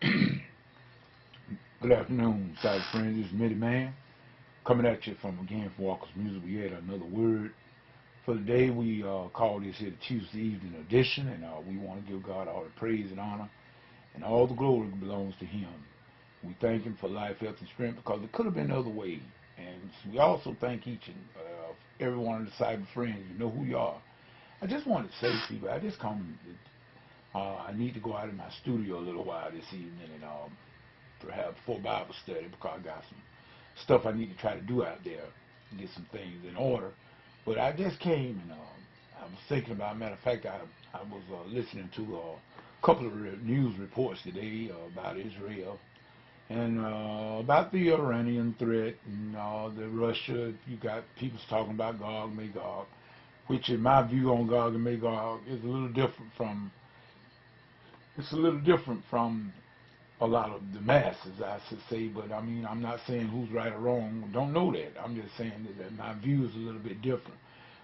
Good afternoon, Cyber friends. This is Mitty Man coming at you from Walker's Music. We had another word for the day. We call this here the Tuesday evening edition, and we want to give God all the praise and honor, and all the glory belongs to Him. We thank Him for life, health, and strength because it could have been another way. And we also thank each and every one of the cyber friends. You know who you are. I just wanted to say to people, I just come. I need to go out in my studio a little while this evening and perhaps for Bible study because I got some stuff I need to try to do out there, get some things in order. But I just came and I was thinking about, matter of fact, I was listening to a couple of news reports today about Israel and about the Iranian threat and the Russia. You got people talking about Gog and Magog, which in my view on Gog and Magog is a little different from a lot of the masses, I should say. But I mean, I'm not saying who's right or wrong. Don't know that. I'm just saying that my view is a little bit different.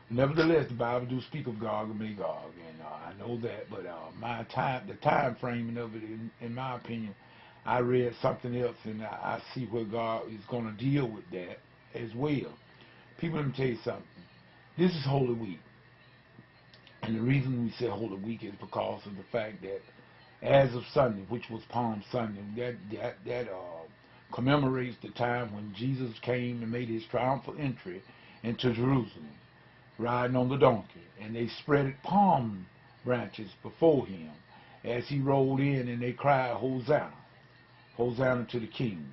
Nevertheless, the Bible do speak of Gog and Magog, and I know that. But the time framing of it, in my opinion, I read something else, and I see where God is going to deal with that as well. People, let me tell you something. This is Holy Week, and the reason we say Holy Week is because of the fact that as of Sunday, which was Palm Sunday, that commemorates the time when Jesus came and made his triumphal entry into Jerusalem, riding on the donkey, and they spread palm branches before him as he rolled in, and they cried, Hosanna, Hosanna to the King.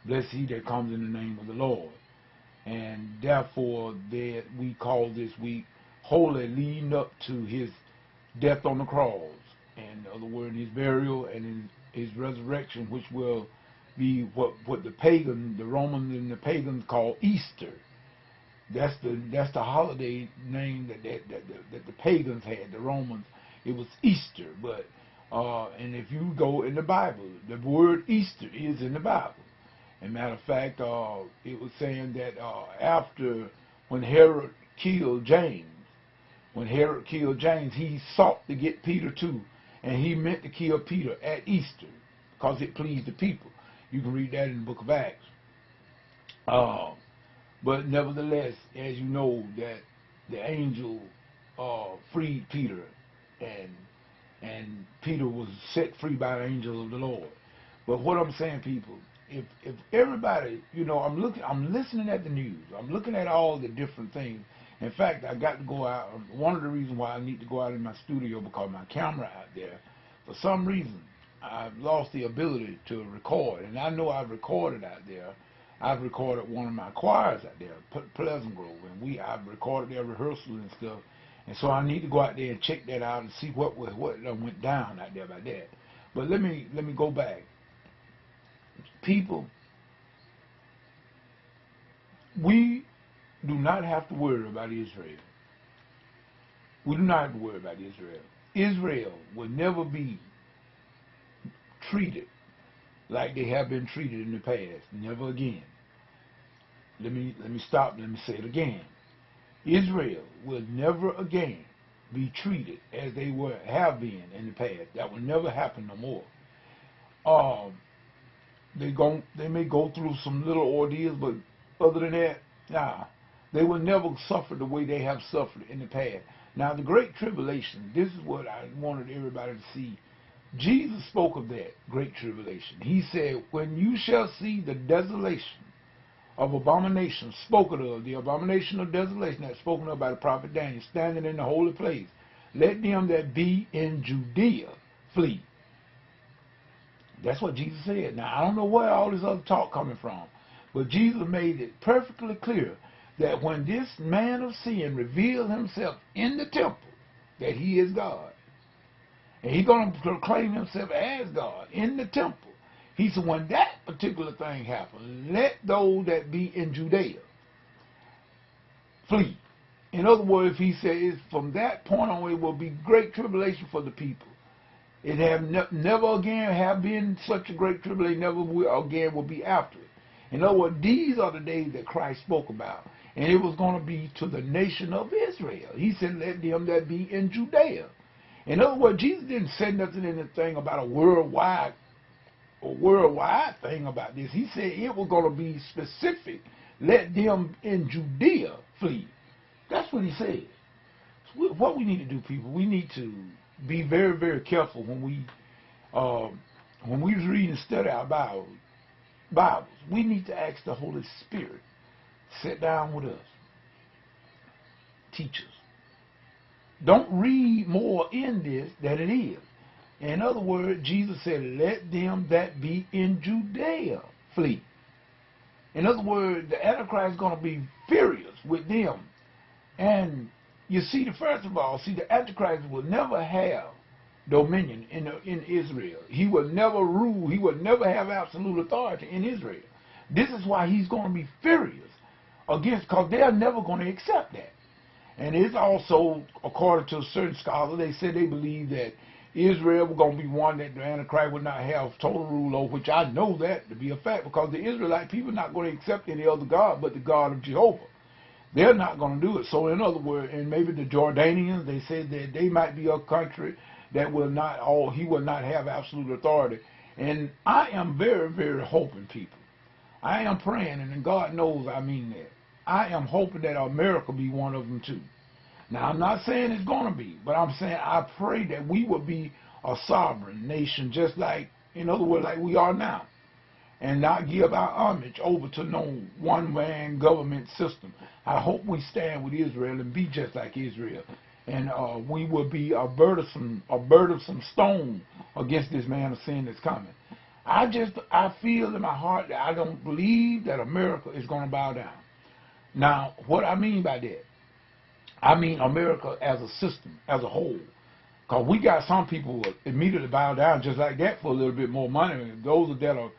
Blessed he that comes in the name of the Lord. And therefore, we call this week Holy, leading up to his death on the cross. And in other words, his burial and his resurrection, which will be what the Romans and the pagans call Easter. That's the holiday name that the pagans had. The Romans, it was Easter. But and if you go in the Bible, the word Easter is in the Bible. As a matter of fact, it was saying that after when Herod killed James, he sought to get Peter too. And he meant to kill Peter at Easter because it pleased the people. You can read that in the book of Acts. But nevertheless, as you know, that the angel freed Peter, and Peter was set free by the angel of the Lord. But what I'm saying, people, if everybody, I'm listening at the news. I'm looking at all the different things. In fact, I got to go out. One of the reasons why I need to go out in my studio because my camera out there, for some reason, I've lost the ability to record. And I know I've recorded out there. I've recorded one of my choirs out there, Pleasant Grove, and I've recorded their rehearsal and stuff. And so I need to go out there and check that out and see what went down out there by that. But let me go back. People, we do not have to worry about Israel. We do not have to worry about Israel. Israel will never be treated like they have been treated in the past. Never again. Let me stop. Let me say it again. Israel will never again be treated as they have been in the past. That will never happen no more. They may go through some little ordeals, but other than that, nah. They will never suffer the way they have suffered in the past. Now, the Great Tribulation, this is what I wanted everybody to see. Jesus spoke of that Great Tribulation. He said, when you shall see the desolation of abomination spoken of, the abomination of desolation that's spoken of by the prophet Daniel, standing in the holy place, let them that be in Judea flee. That's what Jesus said. Now, I don't know where all this other talk coming from, but Jesus made it perfectly clear that when this man of sin revealed himself in the temple, that he is God, and he's going to proclaim himself as God in the temple, he said, when that particular thing happens, let those that be in Judea flee. In other words, he says, from that point on, it will be great tribulation for the people. It have never again have been such a great tribulation, never will again will be after it. In other words, these are the days that Christ spoke about. And it was going to be to the nation of Israel. He said, let them that be in Judea. In other words, Jesus didn't say nothing in the thing about a worldwide a worldwide thing about this. He said it was going to be specific. Let them in Judea flee. That's what he said. So what we need to do, people, we need to be very, very careful when we read and study our Bibles. We need to ask the Holy Spirit, sit down with us, teach us. Don't read more in this than it is. In other words, Jesus said, let them that be in Judea flee. In other words, the Antichrist is going to be furious with them. And you see, first of all, the Antichrist will never have dominion in Israel. He will never rule. He will never have absolute authority in Israel. This is why he's going to be furious against, because they're never going to accept that. And it's also, according to certain scholars, they said they believe that Israel was going to be one that the Antichrist would not have total rule over, which I know that to be a fact, because the Israelite people are not going to accept any other God but the God of Jehovah. They're not going to do it. So in other words, and maybe the Jordanians, they said that they might be a country that will not, he will not have absolute authority. And I am very, very hoping, people. I am praying, and God knows I mean that. I am hoping that America be one of them too. Now, I'm not saying it's going to be, but I'm saying I pray that we will be a sovereign nation, just like, in other words, like we are now, and not give our homage over to no one-man government system. I hope we stand with Israel and be just like Israel, and we will be a burdensome stone against this man of sin that's coming. I feel in my heart that I don't believe that America is going to bow down. Now, what I mean by that, I mean America as a system, as a whole. Because we got some people who immediately bow down just like that for a little bit more money. Those that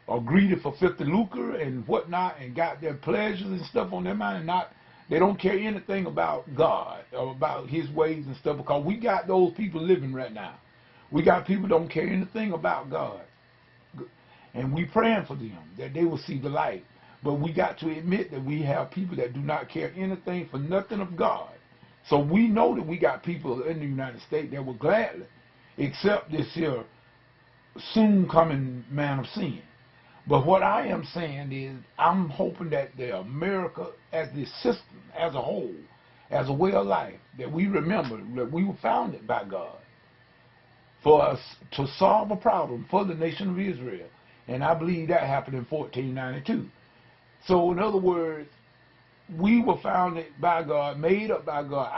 are greedy for filthy lucre and whatnot and got their pleasures and stuff on their mind, and they don't care anything about God or about his ways and stuff, because we got those people living right now. We got people don't care anything about God. And we praying for them, that they will see the light. But we got to admit that we have people that do not care anything for nothing of God. So we know that we got people in the United States that will gladly accept this here soon coming man of sin. But what I am saying is, I'm hoping that the America as this system, as a whole, as a way of life, that we remember that we were founded by God for us to solve a problem for the nation of Israel. And I believe that happened in 1492. So in other words, we were founded by God, made up by God.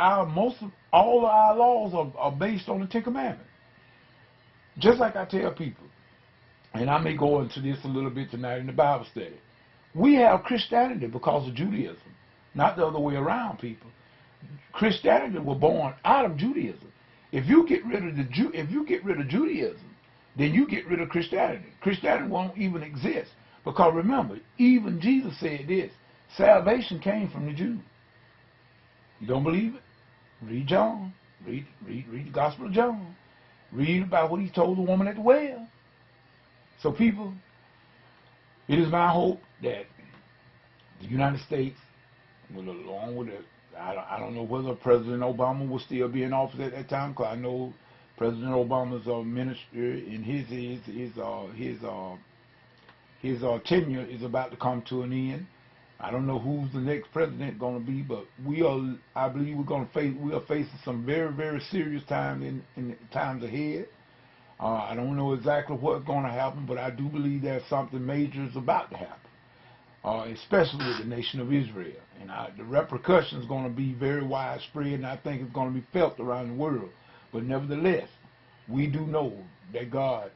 All of our laws are based on the Ten Commandments. Just like I tell people, and I may go into this a little bit tonight in the Bible study, we have Christianity because of Judaism, not the other way around, people. Christianity was born out of Judaism. If you get rid of Judaism, then you get rid of Christianity. Christianity won't even exist. Because remember, even Jesus said this, salvation came from the Jews. You don't believe it? Read John. Read the Gospel of John. Read about what he told the woman at the well. So people, it is my hope that the United States, along with it, I don't know whether President Obama will still be in office at that time, because I know President Obama's minister in his tenure is about to come to an end. I don't know who's the next president going to be, but I believe we are facing some very, very serious times in the times ahead. I don't know exactly what's going to happen, but I do believe that something major is about to happen, especially with the nation of Israel. And the repercussions are going to be very widespread, and I think it's going to be felt around the world. But nevertheless, we do know that God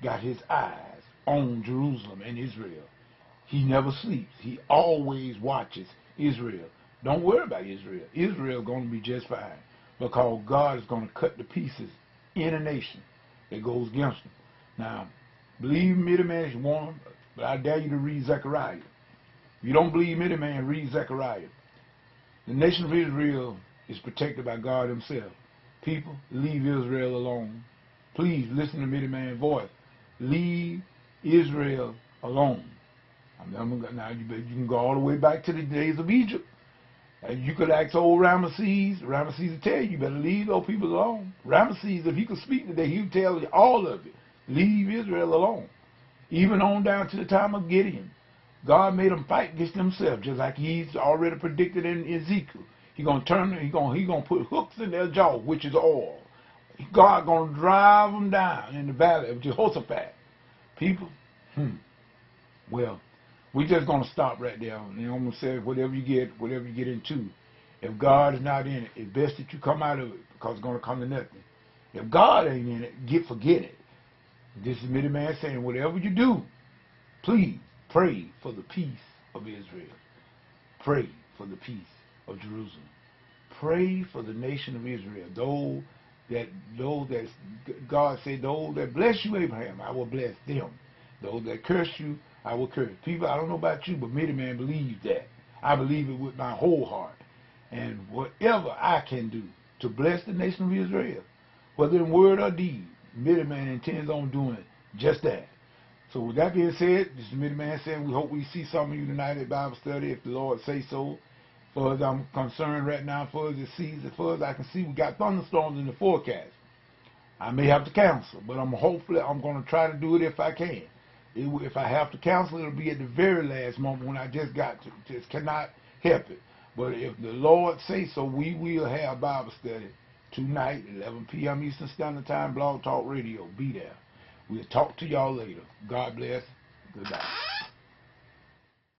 got his eyes on Jerusalem and Israel. He never sleeps. He always watches Israel. Don't worry about Israel. Israel is going to be just fine, because God is going to cut to pieces any nation that goes against them. Now, believe me, the man is one, but I dare you to read Zechariah. If you don't believe me, the man, read Zechariah. The nation of Israel is protected by God himself. People, leave Israel alone. Please listen to me, the man's voice. Leave Israel alone. Now you can go all the way back to the days of Egypt. And you could ask old Ramesses. Ramesses would tell you better leave those people alone. Ramesses, if he could speak today, he would tell you all of it. Leave Israel alone. Even on down to the time of Gideon. God made them fight against themselves, just like he's already predicted in Ezekiel. He's going to turn, he's going to put hooks in their jaw, which is oil. God going to drive them down in the valley of Jehoshaphat. People, well, we're just going to stop right there. And I'm going to say, whatever you get into, if God is not in it, it's best that you come out of it, because it's going to come to nothing. If God ain't in it, forget it. This is Mitty Man saying, whatever you do, please pray for the peace of Israel. Pray for the peace of Jerusalem. Pray for the nation of Israel. Those that God said, those that bless you, Abraham, I will bless them. Those that curse you, I will curse. People, I don't know about you, but Mitty Man believes that. I believe it with my whole heart. And whatever I can do to bless the nation of Israel, whether in word or deed, Mitty Man intends on doing just that. So with that being said, this is Mitty Man saying we hope we see some of you tonight at Bible study, if the Lord say so. As far as I'm concerned right now, as far as it sees, as far as I can see, we got thunderstorms in the forecast. I may have to cancel, but hopefully I'm going to try to do it if I can. If I have to cancel, it'll be at the very last moment when I just cannot help it. But if the Lord say so, we will have Bible study tonight, 11 p.m. Eastern Standard Time, Blog Talk Radio. Be there. We'll talk to y'all later. God bless. Goodbye.